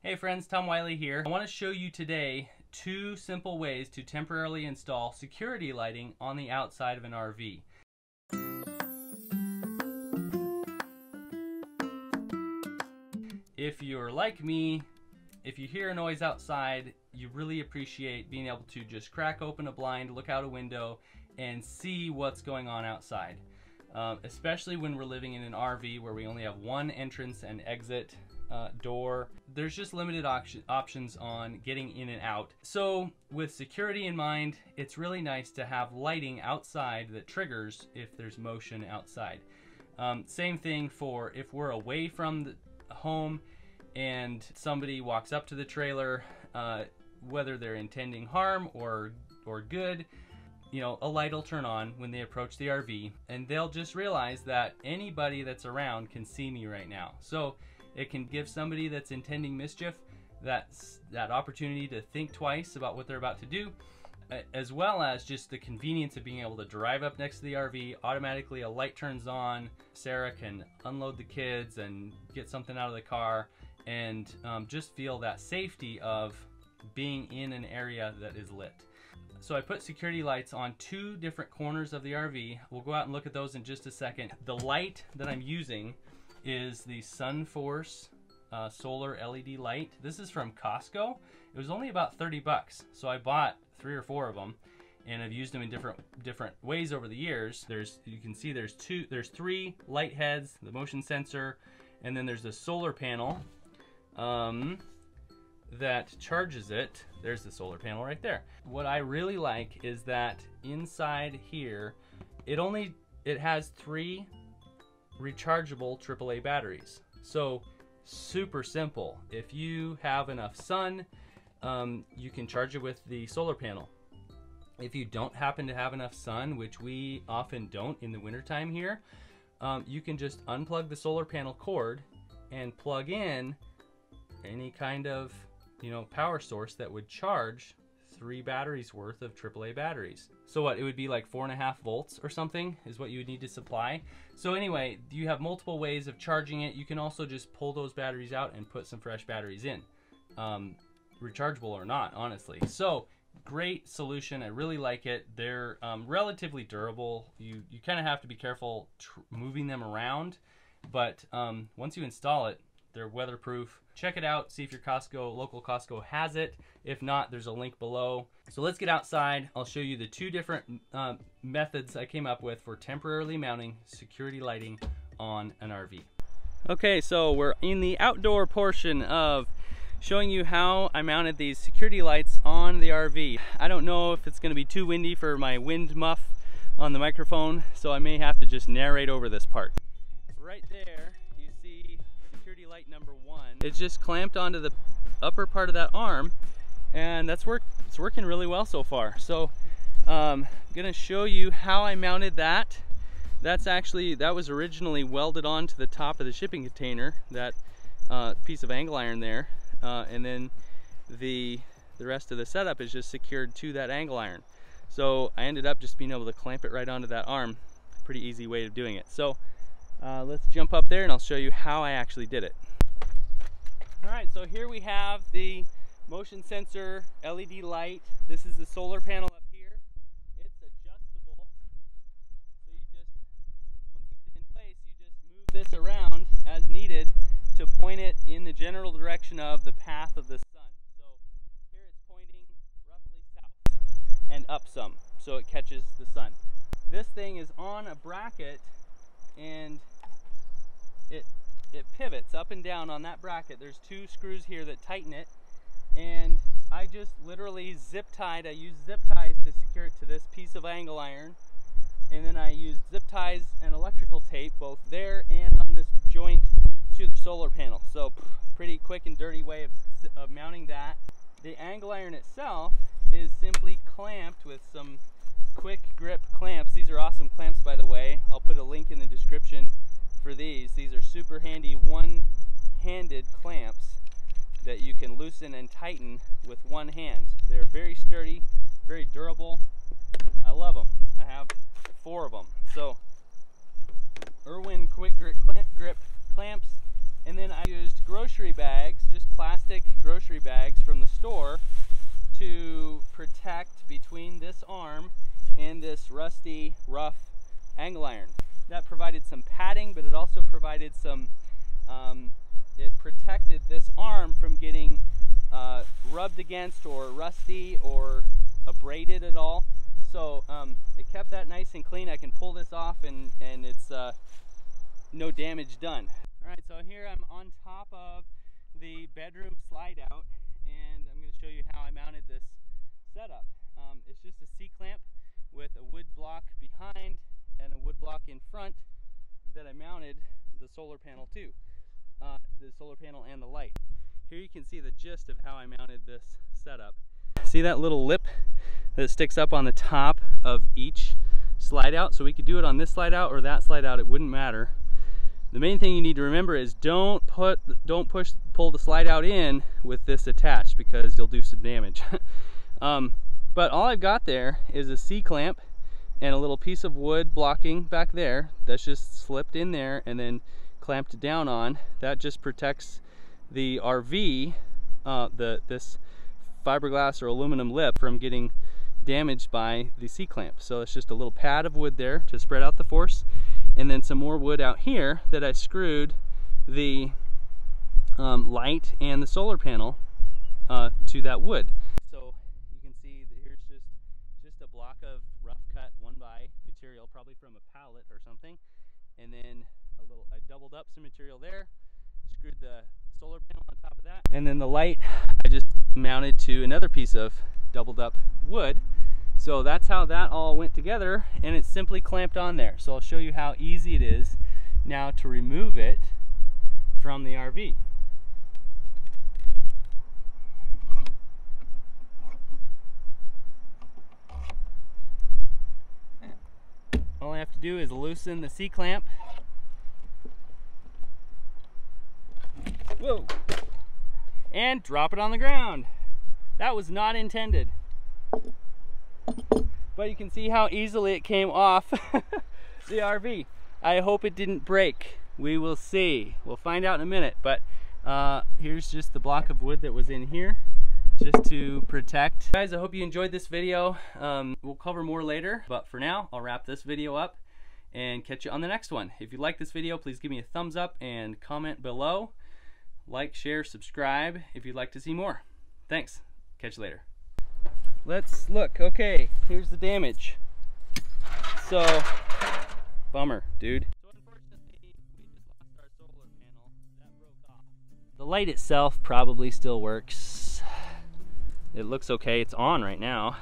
Hey friends, Tom Wylie here. I want to show you today two simple ways to temporarily install security lighting on the outside of an RV. If you're like me, if you hear a noise outside, you really appreciate being able to just crack open a blind, look out a window, and see what's going on outside. Especially when we're living in an RV where we only have one entrance and exit door. There's just limited options on getting in and out. So with security in mind, it's really nice to have lighting outside that triggers if there's motion outside. Same thing for if we're away from the home and somebody walks up to the trailer, whether they're intending harm or good, you know, a light will turn on when they approach the RV and they'll just realize that anybody that's around can see me right now. So it can give somebody that's intending mischief that opportunity to think twice about what they're about to do, as well as just the convenience of being able to drive up next to the RV, automatically a light turns on, Sarah can unload the kids and get something out of the car, and just feel that safety of being in an area that is lit. So I put security lights on two different corners of the RV. We'll go out and look at those in just a second. The light that I'm using is the SunForce solar LED light. This is from Costco. It was only about 30 bucks. So I bought 3 or 4 of them and I've used them in different ways over the years. You can see there's 3 light heads, the motion sensor, and then there's the solar panel that charges it. There's the solar panel right there. What I really like is that inside here, it has 3 rechargeable AAA batteries. So super simple. If you have enough sun, you can charge it with the solar panel. If you don't happen to have enough sun, which we often don't in the wintertime here, you can just unplug the solar panel cord and plug in any kind of, you know, power source that would charge 3 batteries worth of AAA batteries. So what, it would be like 4.5 volts or something is what you would need to supply. So anyway, you have multiple ways of charging it. You can also just pull those batteries out and put some fresh batteries in, rechargeable or not, honestly. So great solution. I really like it. They're relatively durable. You kind of have to be careful moving them around, but once you install it, they're weatherproof. Check it out, see if your local Costco has it. If not, there's a link below. So let's get outside. I'll show you the 2 different methods I came up with for temporarily mounting security lighting on an RV. Okay, so we're in the outdoor portion of showing you how I mounted these security lights on the RV. I don't know if it's gonna be too windy for my wind muff on the microphone, so I may have to just narrate over this part. Right there, you see security light number 1. It's just clamped onto the upper part of that arm, and it's working really well so far. So I'm gonna show you how I mounted that. That was originally welded onto the top of the shipping container, that piece of angle iron there, and then the rest of the setup is just secured to that angle iron. So I ended up just being able to clamp it right onto that arm. Pretty easy way of doing it. So let's jump up there and I'll show you how I actually did it. Alright, so here we have the motion sensor LED light. This is the solar panel up here. It's adjustable. So you just, once it's in place, you just move this around as needed to point it in the general direction of the path of the sun. So here it's pointing roughly south and up some, so it catches the sun. This thing is on a bracket and it pivots up and down on that bracket. There's 2 screws here that tighten it, and I just literally I used zip ties to secure it to this piece of angle iron, and then I used zip ties and electrical tape both there and on this joint to the solar panel. So pretty quick and dirty way of mounting that. The angle iron itself is simply clamped with some quick grip clamps. These are awesome clamps, by the way. I'll put a link in the description for these. These are super handy one-handed clamps that you can loosen and tighten with one hand. They're very sturdy, very durable. I love them. I have 4 of them. So quick grip clamps, and then I used grocery bags, just plastic grocery bags from the store to protect between this arm and this rusty, rough angle iron. That provided some padding, but it also provided some, it protected this arm from getting rubbed against or rusty or abraded at all. So it kept that nice and clean. I can pull this off and it's no damage done. All right, so here I'm on top of the bedroom slide out, and I'm going to show you how I mounted this setup. It's just a C-clamp with a wood block behind and a wood block in front that I mounted the solar panel to, the solar panel and the light. Here you can see the gist of how I mounted this setup. See that little lip that sticks up on the top of each slide out? So we could do it on this slide out or that slide out, it wouldn't matter. The main thing you need to remember is don't pull the slide out in with this attached, because you'll do some damage. But all I've got there is a C-clamp and a little piece of wood blocking back there that's just slipped in there and then clamped down on. That just protects the RV, this fiberglass or aluminum lip, from getting damaged by the C-clamp. So it's just a little pad of wood there to spread out the force, and then some more wood out here that I screwed the light and the solar panel to that wood. So you can see that here's just a block of rough cut 1x material, probably from a pallet or something, and then I doubled up some material there, screwed the solar panel on top of that, and then the light I just mounted to another piece of doubled up wood. So that's how that all went together, and it's simply clamped on there. So I'll show you how easy it is now to remove it from the RV. All I have to do is loosen the C-clamp. Whoa! And drop it on the ground. That was not intended. But you can see how easily it came off the RV. I hope it didn't break. We will see. We'll find out in a minute. But here's just the block of wood that was in here, just to protect. Guys, I hope you enjoyed this video. We'll cover more later, but for now, I'll wrap this video up and catch you on the next one. If you like this video, please give me a thumbs up and comment below. Like, share, subscribe if you'd like to see more. Thanks. Catch you later. Let's look. Okay, here's the damage. So, bummer, dude. So unfortunately, we just lost our solar panel. That broke off. The light itself probably still works. It looks okay. It's on right now.